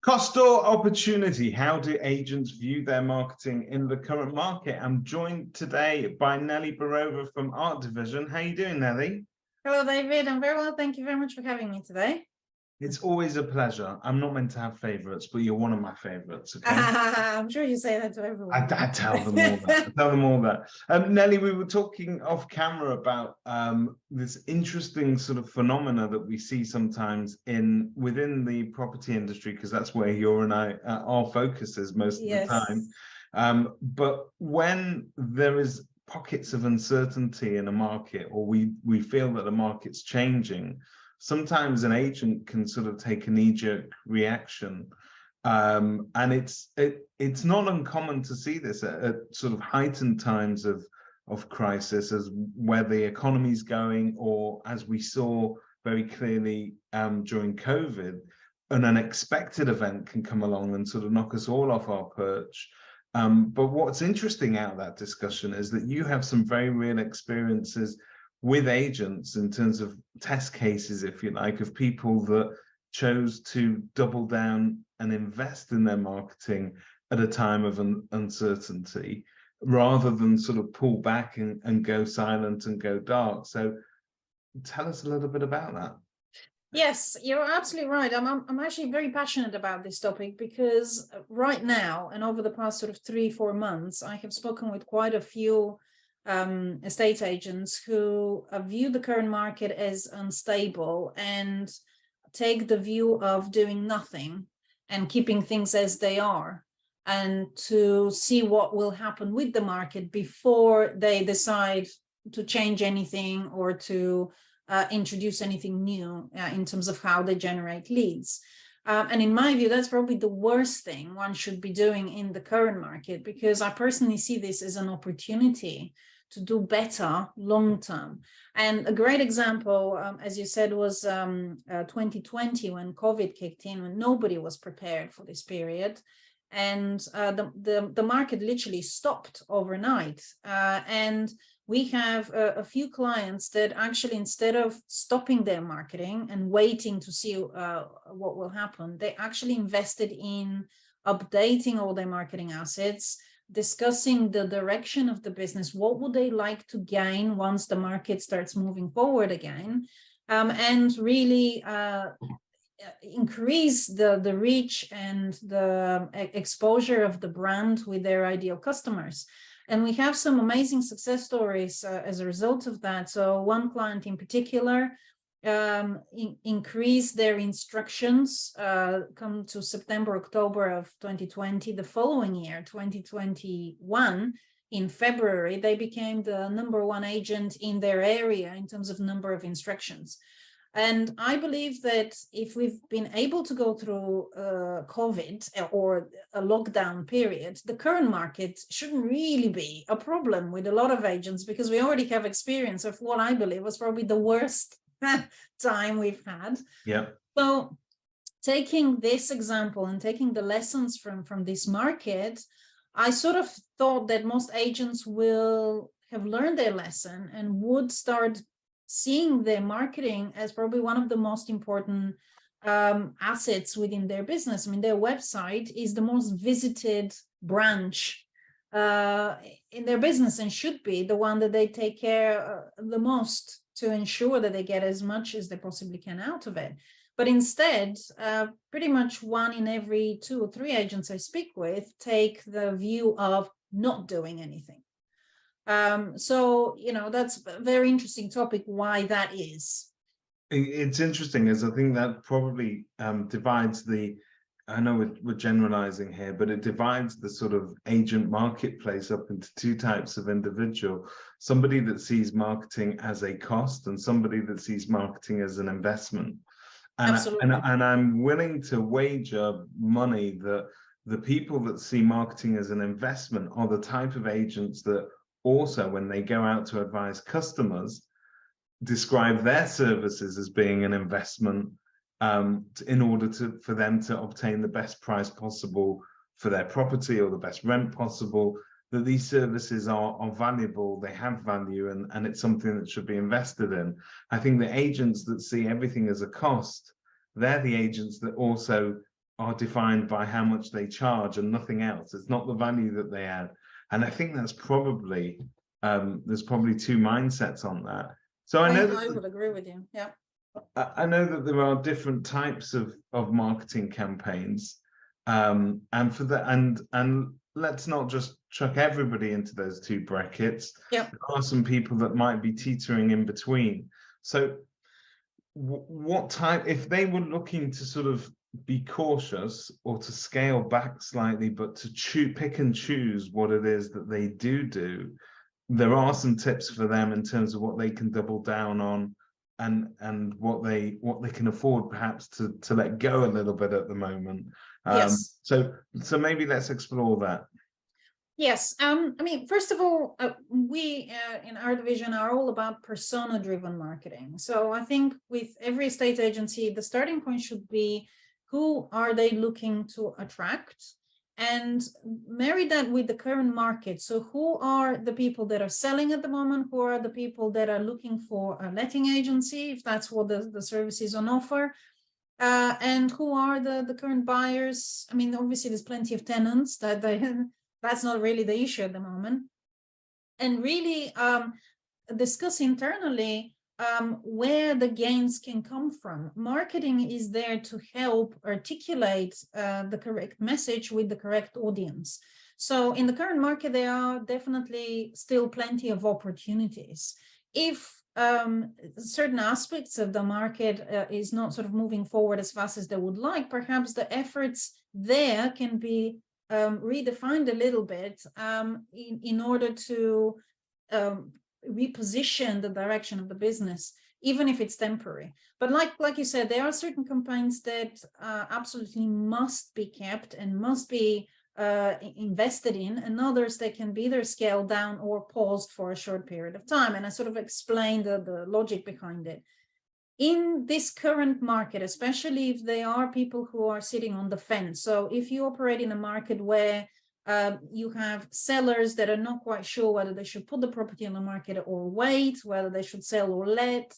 Cost or opportunity? How do agents view their marketing in the current market? I'm joined today by Nelly Barova from Art Division. How you doing, Nelly? Hello, David. I'm very well. Thank you very much for having me today. It's always a pleasure. I'm not meant to have favorites, but you're one of my favorites, okay? I'm sure you say that to everyone. I tell them all that. I tell them all that. Nelly, we were talking off camera about this interesting sort of phenomena that we see sometimes within the property industry, because that's where you and I our focus is most of the time. But when there is pockets of uncertainty in a market, or we feel that the market's changing, sometimes an agent can sort of take a knee-jerk reaction. And it's not uncommon to see this at sort of heightened times of crisis, as where the economy's going, or as we saw very clearly during COVID, an unexpected event can come along and sort of knock us all off our perch. But what's interesting out of that discussion is that you have some very real experiences with agents in terms of test cases, if you like, of people that chose to double down and invest in their marketing at a time of uncertainty, rather than sort of pull back and go silent and go dark. So tell us a little bit about that. Yes, you're absolutely right. I'm actually very passionate about this topic, because right now, and over the past sort of 3-4 months, I have spoken with quite a few estate agents who view the current market as unstable and take the view of doing nothing and keeping things as they are, and to see what will happen with the market before they decide to change anything or to introduce anything new in terms of how they generate leads. And in my view, that's probably the worst thing one should be doing in the current market, because I personally see this as an opportunity to do better long term. And a great example, as you said, was 2020, when COVID kicked in, when nobody was prepared for this period. And the market literally stopped overnight. And we have a few clients that actually, instead of stopping their marketing and waiting to see what will happen, they actually invested in updating all their marketing assets, discussing the direction of the business, what would they like to gain once the market starts moving forward again, and really increase the reach and the exposure of the brand with their ideal customers. And we have some amazing success stories as a result of that. So one client in particular increased their instructions come to September, October of 2020. The following year, 2021, in February, they became the #1 agent in their area in terms of number of instructions. And I believe that if we've been able to go through COVID or a lockdown period, the current market shouldn't really be a problem with a lot of agents, because we already have experience of what I believe was probably the worst time we've had. Yeah. So taking this example and taking the lessons from this market, I sort of thought that most agents will have learned their lesson and would start seeing their marketing as probably one of the most important assets within their business. I mean, their website is the most visited branch in their business, and should be the one that they take care the most to ensure that they get as much as they possibly can out of it. But instead, pretty much 1 in every 2 or 3 agents I speak with take the view of not doing anything. So, you know, that's a very interesting topic, why that is. It's interesting, as I think that probably divides I know we're generalizing here, but it divides the sort of agent marketplace up into 2 types of individual: somebody that sees marketing as a cost, and somebody that sees marketing as an investment. And I'm willing to wager money that the people that see marketing as an investment are the type of agents that also, when they go out to advise customers, describe their services as being an investment, in order for them to obtain the best price possible for their property, or the best rent possible, that these services are valuable, they have value, and it's something that should be invested in. I think the agents that see everything as a cost, they're the agents that also are defined by how much they charge and nothing else. It's not the value that they add. And I think that's probably, there's probably two mindsets on that. So I know that I would agree with you. Yeah. I know that there are different types of marketing campaigns, and for that, and let's not just chuck everybody into those two brackets. Yeah. There are some people that might be teetering in between. So, what type, if they were looking to sort of be cautious or to scale back slightly, but to pick and choose what it is that they do, there are some tips for them in terms of what they can double down on, and what they can afford perhaps to let go a little bit at the moment. Yes. So maybe let's explore that. Yes. I mean, first of all, we in our division are all about persona-driven marketing. So I think with every estate agency, the starting point should be, who are they looking to attract? And marry that with the current market. So who are the people that are selling at the moment? Who are the people that are looking for a letting agency, if that's what the service is on offer? And who are the current buyers? I mean, obviously there's plenty of tenants that that's not really the issue at the moment. And really discuss internally where the gains can come from. Marketing is there to help articulate the correct message with the correct audience. So in the current market, there are definitely still plenty of opportunities. If certain aspects of the market is not sort of moving forward as fast as they would like, perhaps the efforts there can be redefined a little bit in order to reposition the direction of the business, even if it's temporary. But like you said, there are certain campaigns that absolutely must be kept and must be invested in, and others that can be either scaled down or paused for a short period of time. And I sort of explained the logic behind it. In this current market, especially if they are people who are sitting on the fence. So if you operate in a market where you have sellers that are not quite sure whether they should put the property on the market or wait, whether they should sell or let,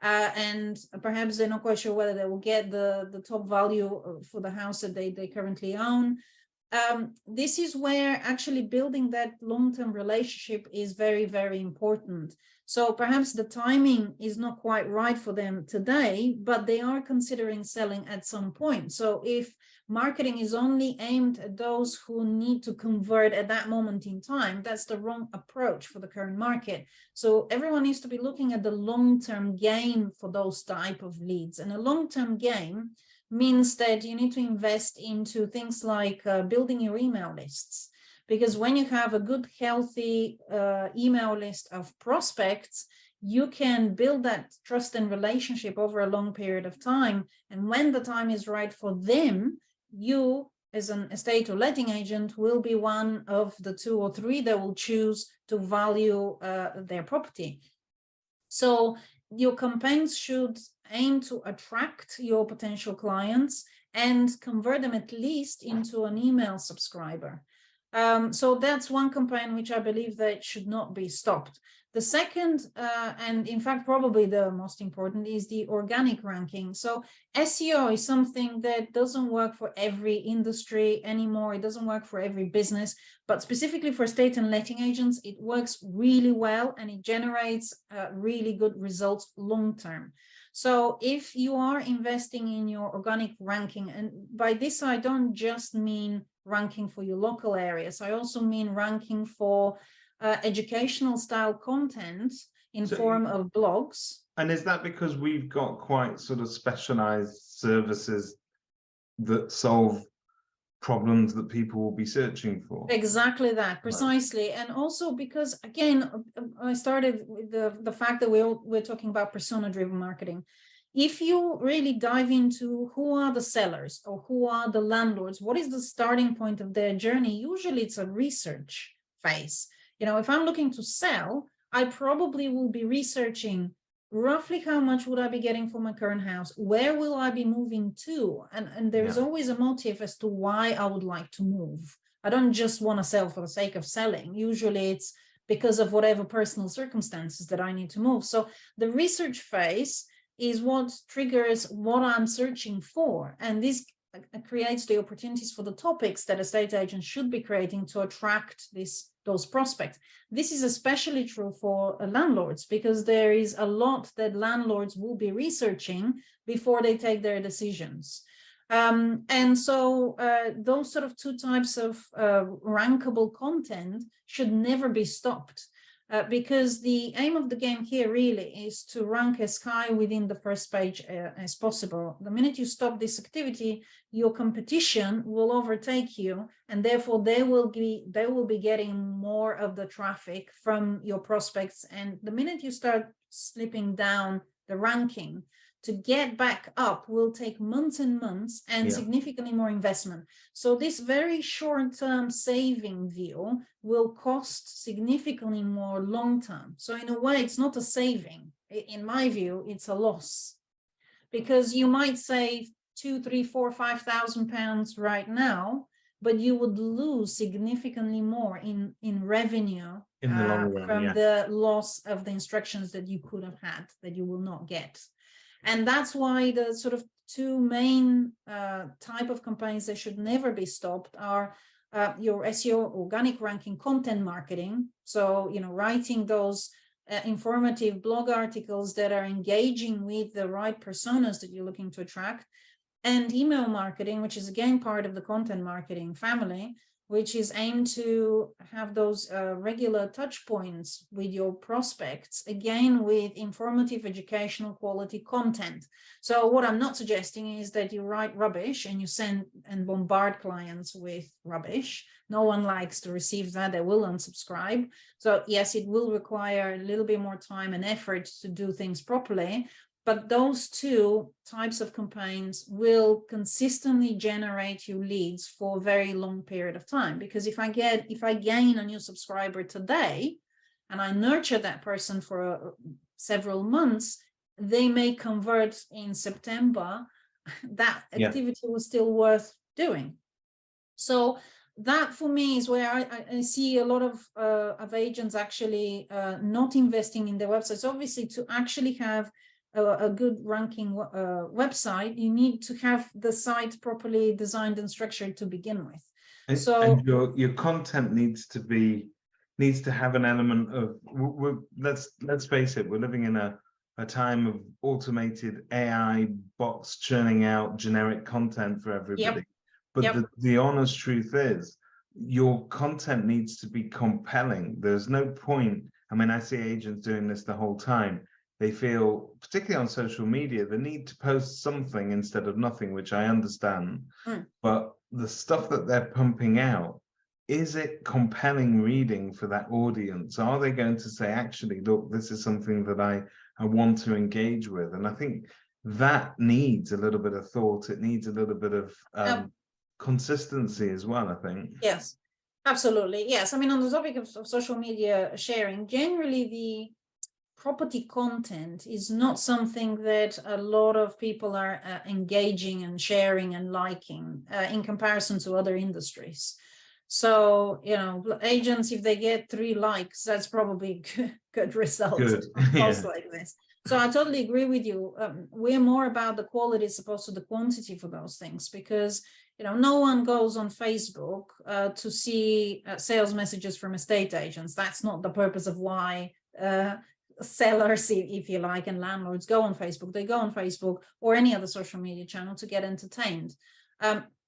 and perhaps they're not quite sure whether they will get the top value for the house that they currently own. This is where actually building that long-term relationship is very, very important. So perhaps the timing is not quite right for them today, but they are considering selling at some point. So if marketing is only aimed at those who need to convert at that moment in time, that's the wrong approach for the current market. So everyone needs to be looking at the long-term gain for those type of leads. And a long-term gain means that you need to invest into things like building your email lists. Because when you have a good, healthy email list of prospects, you can build that trust and relationship over a long period of time. And when the time is right for them, you, as an estate or letting agent, will be one of the 2 or 3 that will choose to value their property. So your campaigns should aim to attract your potential clients and convert them at least into an email subscriber. So that's one campaign which I believe that should not be stopped. The second, and in fact, probably the most important, is the organic ranking. So SEO is something that doesn't work for every industry anymore. It doesn't work for every business, but specifically for estate and letting agents, it works really well and it generates really good results long-term. So if you are investing in your organic ranking, and by this, I don't just mean ranking for your local areas, I also mean ranking for educational style content in form of blogs. And is that because we've got quite sort of specialized services that solve problems that people will be searching for? Exactly that, precisely. Right. And also because, again, I started with the fact that we're talking about persona-driven marketing. If you really dive into who are the sellers or who are the landlords, what is the starting point of their journey? Usually it's a research phase. You know, if I'm looking to sell, I probably will be researching roughly how much would I be getting for my current house? Where will I be moving to? And there is always a motive as to why I would like to move. I don't just want to sell for the sake of selling. Usually it's because of whatever personal circumstances that I need to move. So the research phase is what triggers what I'm searching for. And this creates the opportunities for the topics that estate agents should be creating to attract those prospects. This is especially true for landlords, because there is a lot that landlords will be researching before they take their decisions. And so those sort of two types of rankable content should never be stopped, because the aim of the game here really is to rank as high within the first page as possible. The minute you stop this activity, your competition will overtake you, and therefore they will be getting more of the traffic from your prospects. And the minute you start slipping down the ranking, to get back up will take months and months and significantly more investment. So this very short-term saving view will cost significantly more long-term. So in a way, it's not a saving. In my view, it's a loss, because you might save £2,000, £3,000, £4,000, £5,000 right now, but you would lose significantly more in revenue in the long run, from the loss of the instructions that you could have had that you will not get. And that's why the sort of two main type of campaigns that should never be stopped are your SEO organic ranking content marketing. So, you know, writing those informative blog articles that are engaging with the right personas that you're looking to attract, and email marketing, which is again part of the content marketing family, which is aimed to have those regular touch points with your prospects, again, with informative, educational, quality content. So what I'm not suggesting is that you write rubbish and you send and bombard clients with rubbish. No one likes to receive that. They will unsubscribe. So yes, it will require a little bit more time and effort to do things properly. But those two types of campaigns will consistently generate you leads for a very long period of time. Because if I gain a new subscriber today and I nurture that person for several months, they may convert in September. That activity was still worth doing. So that for me is where I see a lot of agents actually not investing in their websites. Obviously, to actually have a good ranking website, you need to have the site properly designed and structured to begin with. And your content needs to have an element of, let's face it, we're living in a time of automated AI bots churning out generic content for everybody. But the honest truth is, your content needs to be compelling. There's no point. I mean, I see agents doing this the whole time. They feel, particularly on social media, the need to post something instead of nothing, which I understand. But the stuff that they're pumping out, is it compelling reading for that audience? Are they going to say, actually, look, this is something that I want to engage with? And I think that needs a little bit of thought. It needs a little bit of consistency as well, I think. Yes, absolutely. Yes. I mean, on the topic of social media sharing, generally the property content is not something that a lot of people are engaging and sharing and liking in comparison to other industries. So, you know, agents, if they get 3 likes, that's probably good result on posts like this. So I totally agree with you. We're more about the quality as opposed to the quantity for those things, because, you know, no one goes on Facebook to see sales messages from estate agents. That's not the purpose of why sellers, if you like, and landlords go on Facebook. They go on Facebook or any other social media channel to get entertained.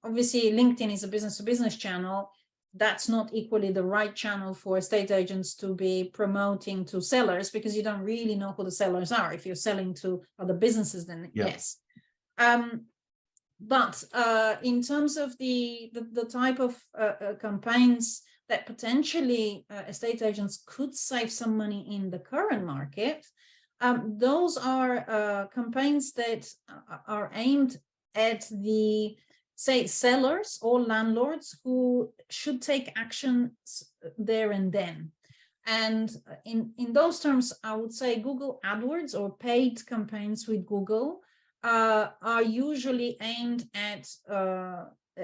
Obviously, LinkedIn is a business-to-business channel. That's not equally the right channel for estate agents to be promoting to sellers, because you don't really know who the sellers are. If you're selling to other businesses, then yes. But in terms of the type of campaigns that potentially estate agents could save some money in the current market, those are campaigns that are aimed at the, say, sellers or landlords who should take action there and then. And in those terms, I would say Google AdWords or paid campaigns with Google are usually aimed at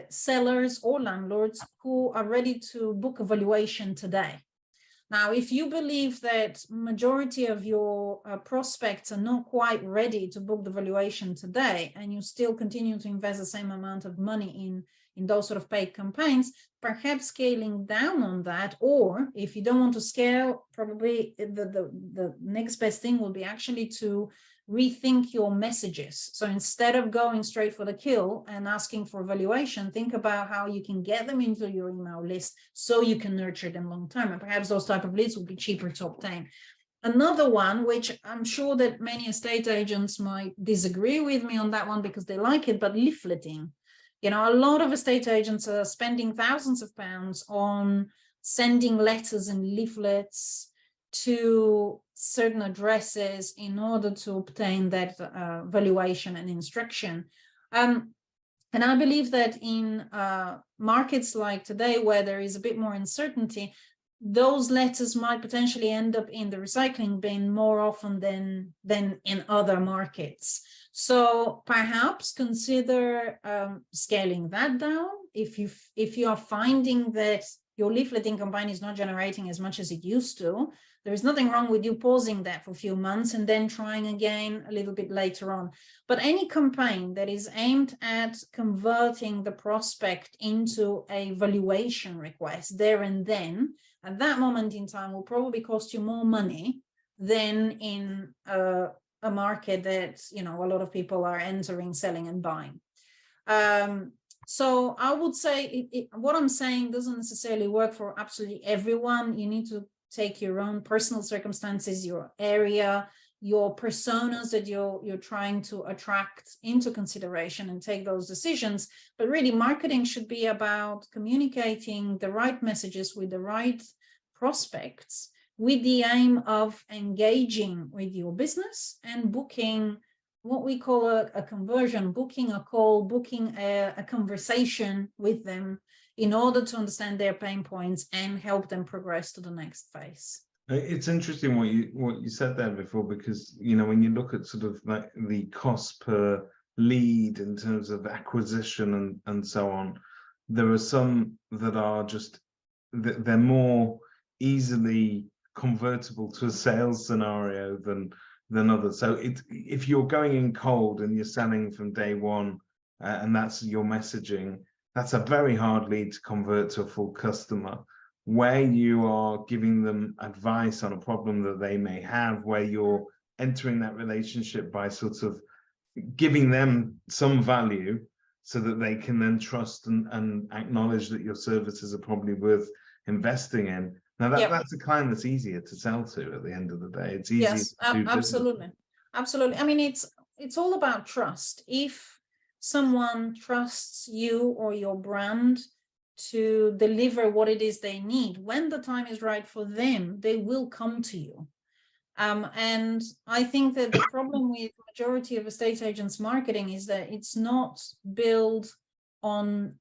sellers or landlords who are ready to book a valuation today. Now, if you believe that majority of your prospects are not quite ready to book the valuation today, and you still continue to invest the same amount of money in those sort of paid campaigns, perhaps scaling down on that, or if you don't want to scale, probably the next best thing will be actually to rethink your messages. So instead of going straight for the kill and asking for valuation, think about how you can get them into your email list so you can nurture them long term. And perhaps those type of leads will be cheaper to obtain. Another one, which I'm sure that many estate agents might disagree with me on that one because they like it, but leafleting. You know, a lot of estate agents are spending thousands of pounds on sending letters and leaflets to certain addresses in order to obtain that valuation and instruction. And I believe that in markets like today, where there is a bit more uncertainty, those letters might potentially end up in the recycling bin more often than in other markets. So perhaps consider scaling that down if you are finding that your leafleting campaign is not generating as much as it used to. There is nothing wrong with you pausing that for a few months and then trying again a little bit later on. But any campaign that is aimed at converting the prospect into a valuation request there and then, at that moment in time, will probably cost you more money than in a market that, you know, a lot of people are entering, selling and buying. So I would say what I'm saying doesn't necessarily work for absolutely everyone. You need to take your own personal circumstances, your area, your personas that you're trying to attract into consideration and take those decisions. But really, marketing should be about communicating the right messages with the right prospects with the aim of engaging with your business and booking what we call a conversion, booking a call, booking a conversation with them in order to understand their pain points and help them progress to the next phase. It's interesting what you said there before, because, you know, when you look at sort of like the cost per lead in terms of acquisition and so on, there are some that are just, they're more easily convertible to a sales scenario than others. So if you're going in cold and you're selling from day one, and that's your messaging, that's a very hard lead to convert to a full customer. Where you are giving them advice on a problem that they may have, where you're entering that relationship by sort of giving them some value so that they can then trust and acknowledge that your services are probably worth investing in. Now that's a client that's easier to sell to at the end of the day. It's easier to do absolutely. Absolutely. I mean, it's all about trust. If someone trusts you or your brand to deliver what it is they need, when the time is right for them, they will come to you. And I think that the problem with the majority of estate agents marketing is that it's not built on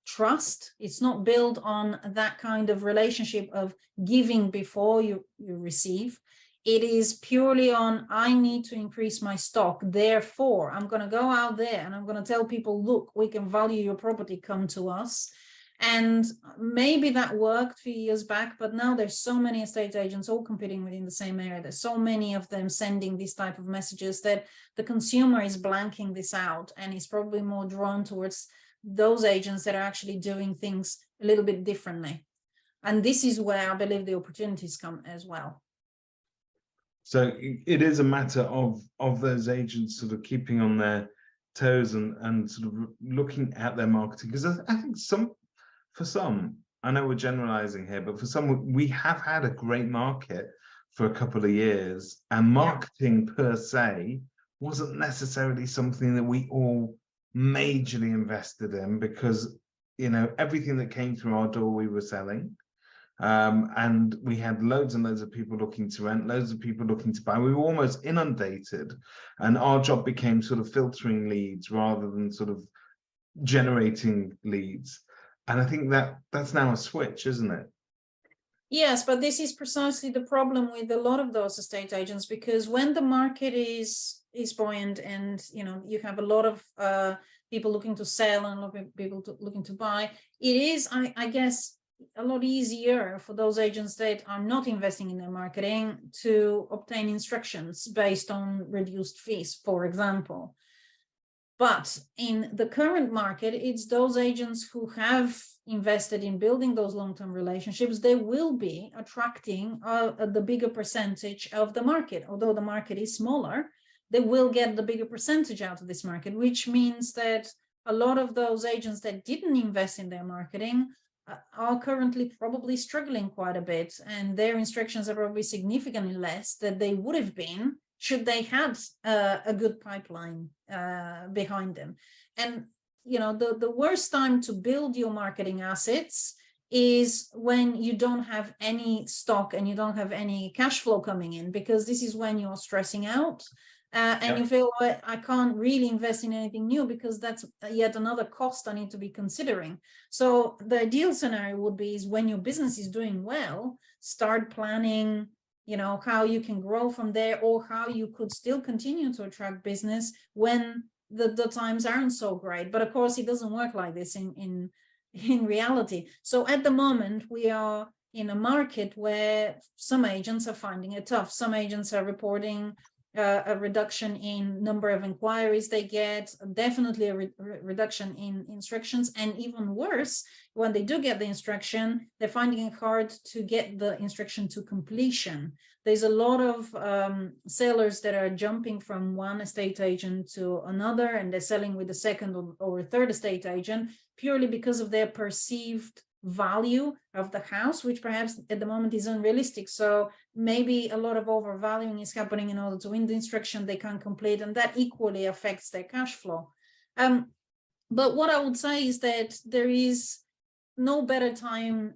trust. It's not built on that kind of relationship of giving before you receive. It is purely on, I need to increase my stock. Therefore, I'm going to go out there and I'm going to tell people, look, we can value your property, come to us. And maybe that worked a few years back, but now there's so many estate agents all competing within the same area. There's so many of them sending these type of messages that the consumer is blanking this out and is probably more drawn towards those agents that are actually doing things a little bit differently. And this is where I believe the opportunities come as well. So it is a matter of those agents sort of keeping on their toes and sort of looking at their marketing, because I think for some, I know we're generalizing here, but for some, we have had a great market for a couple of years, and marketing per se wasn't necessarily something that we all majorly invested in, because, you know, everything that came through our door we were selling. And we had loads and loads of people looking to rent, loads of people looking to buy. We were almost inundated, and our job became sort of filtering leads rather than sort of generating leads. And I think that's now a switch, isn't it? Yes, but this is precisely the problem with a lot of those estate agents, because when the market is buoyant and, you know, you have a lot of people looking to sell and a lot of people looking to buy, it is, I guess, a lot easier for those agents that are not investing in their marketing to obtain instructions based on reduced fees, for example. But in the current market, it's those agents who have invested in building those long-term relationships, they will be attracting the bigger percentage of the market. Although the market is smaller, they will get the bigger percentage out of this market, which means that a lot of those agents that didn't invest in their marketing are currently probably struggling quite a bit, and their instructions are probably significantly less than they would have been should they had a good pipeline behind them. And the worst time to build your marketing assets is when you don't have any stock and you don't have any cash flow coming in, because this is when you're stressing out. And you feel, well, I can't really invest in anything new because that's yet another cost I need to be considering. So the ideal scenario would be is when your business is doing well, start planning, how you can grow from there, or how you could still continue to attract business when the times aren't so great. But of course, it doesn't work like this in reality. So at the moment, we are in a market where some agents are finding it tough. Some agents are reporting a reduction in number of inquiries they get, definitely a reduction in instructions, and even worse, when they do get the instruction, they're finding it hard to get the instruction to completion. There's a lot of sellers that are jumping from one estate agent to another, and they're selling with a second or a third estate agent purely because of their perceived value of the house, which perhaps at the moment is unrealistic. So maybe a lot of overvaluing is happening in order to win the instruction they can't complete, and that equally affects their cash flow. But what I would say is that there is no better time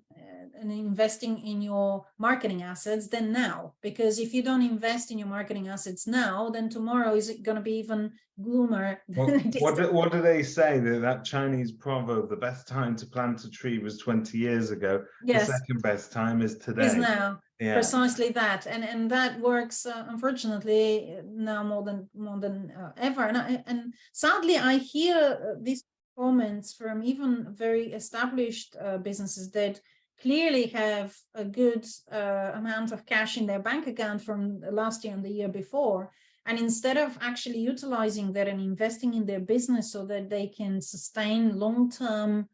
in investing in your marketing assets than now, because if you don't invest in your marketing assets now, then tomorrow is going to be even gloomer. What do they say, that Chinese proverb, the best time to plant a tree was 20 years ago? Yes. The second best time is today. Is now. Yeah. Precisely that, and that works unfortunately now more than ever. And sadly, I hear these comments from even very established businesses that clearly have a good amount of cash in their bank account from last year and the year before. And instead of actually utilizing that and investing in their business so that they can sustain long-term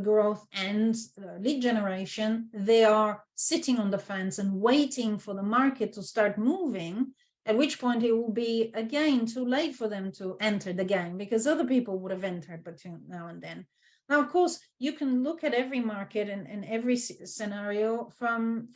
growth and lead generation, they are sitting on the fence and waiting for the market to start moving, at which point it will be again too late for them to enter the game, because other people would have entered between now and then. Now, of course, you can look at every market and every scenario from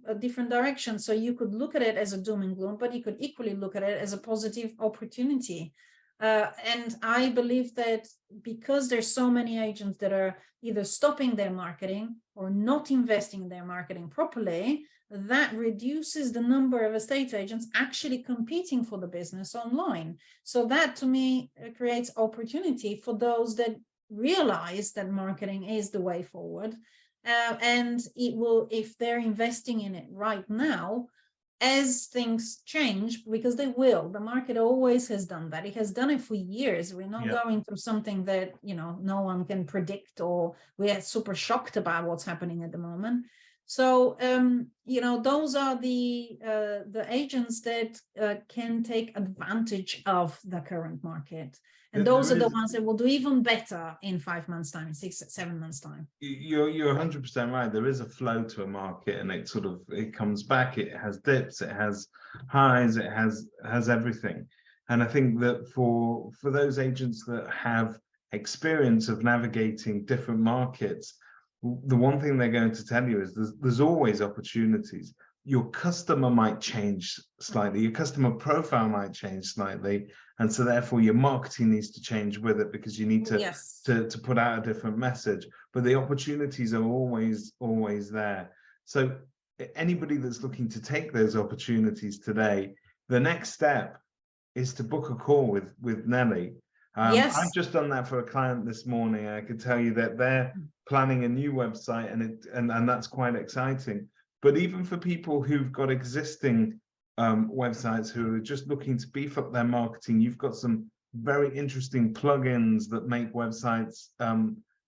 a different direction. So you could look at it as a doom and gloom, but you could equally look at it as a positive opportunity. And I believe that because there's so many agents that are either stopping their marketing or not investing in their marketing properly, that reduces the number of estate agents actually competing for the business online. So that, to me, creates opportunity for those that realize that marketing is the way forward. And it will, if they're investing in it right now, as things change, because they will, the market always has done that. It has done it for years. We're not going through something that, no one can predict, or we are super shocked about what's happening at the moment. So, those are the agents that can take advantage of the current market. And those are the ones that will do even better in 5 months' time, 6, 7 months' time. You're 100% right. There is a flow to a market, and it comes back. It has dips, it has highs, it has everything. And I think that for those agents that have experience of navigating different markets, the one thing they're going to tell you is there's always opportunities. Your customer might change slightly, your customer profile might change slightly, and so therefore your marketing needs to change with it, because you need to put out a different message. But the opportunities are always there. So anybody that's looking to take those opportunities today, the next step is to book a call with Nelly. I've just done that for a client this morning. I could tell you that they're planning a new website, and that's quite exciting. But even for people who've got existing websites who are just looking to beef up their marketing, you've got some very interesting plugins that make websites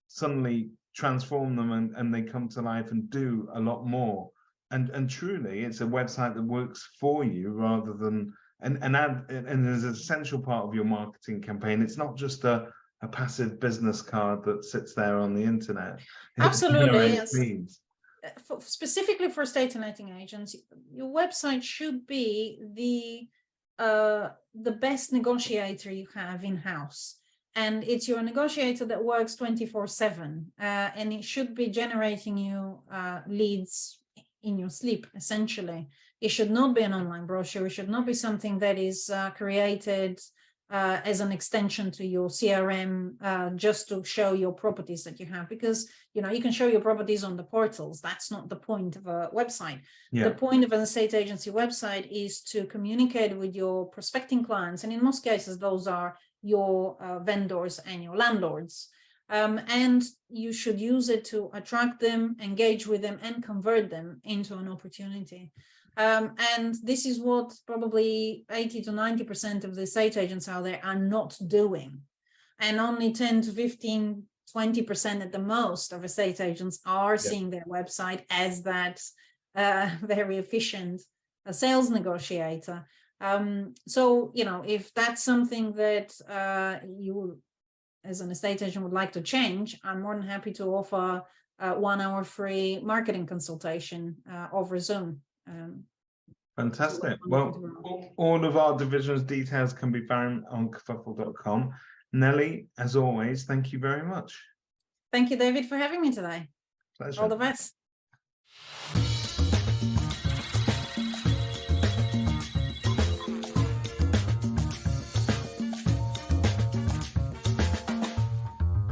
suddenly transform them and they come to life and do a lot more. And truly, it's a website that works for you rather than and is an essential part of your marketing campaign. It's not just a passive business card that sits there on the internet. Absolutely, yes. Leads. Specifically for estate and letting agents, your website should be the best negotiator you have in-house. And it's your negotiator that works 24/7, and it should be generating you leads in your sleep, essentially. It should not be an online brochure. It should not be something that is created as an extension to your CRM just to show your properties that you have, because you can show your properties on the portals. That's not the point of a website. Yeah. The point of an estate agency website is to communicate with your prospecting clients, and in most cases those are your vendors and your landlords, and you should use it to attract them, engage with them, and convert them into an opportunity. And this is what probably 80 to 90% of the estate agents out there are not doing. And only 10 to 15, 20% at the most of estate agents are seeing their website as that very efficient sales negotiator. So, if that's something that you as an estate agent would like to change, I'm more than happy to offer a 1 hour free marketing consultation over Zoom. Fantastic. Well, all of our division's details can be found on kerfuffle.com. Nelly, as always, thank you very much. Thank you, David, for having me today. Pleasure. All the best.